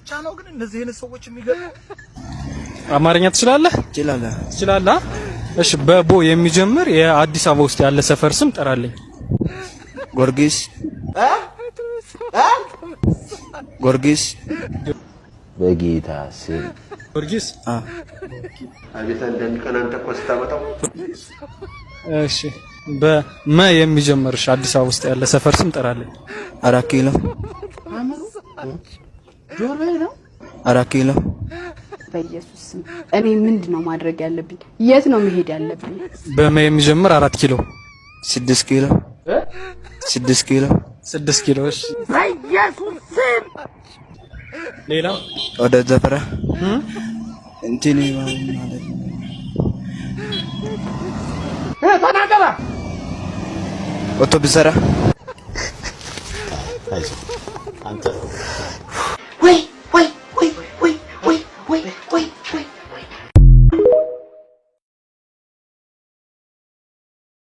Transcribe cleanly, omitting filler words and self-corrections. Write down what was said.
ብቻ ነው ግን እነዚህ አይነት ሰዎች የሚገርሙ። አማርኛ ትችላለህ? ትችላለህ? እሺ በቦ የሚጀምር የአዲስ አበባ ውስጥ ያለ ሰፈር ስም ጠራልኝ። ጊዮርጊስ ጊዮርጊስ በጌታ ስም ጊዮርጊስ አቤት እንደሚቀናንተ ኮስታ መጣው። እሺ በመ የሚጀምር አዲስ አበባ ውስጥ ያለ ሰፈር ስም ጠራልኝ። 4 ኪሎ ጆሮዬ ነው 4 ኪሎ በኢየሱስ ስም እኔ ምንድነው ማድረግ ያለብኝ? የት ነው መሄድ ያለብኝ? በመ የሚጀምር 4 ኪሎ 6 ኪሎ 6 ኪሎ 6 ኪሎ። እሺ በኢየሱስ ስም ሌላ ወደ ዘፈራ እንትን ማለት ተናገራ አውቶቡስ ሰራ አንተ ወይ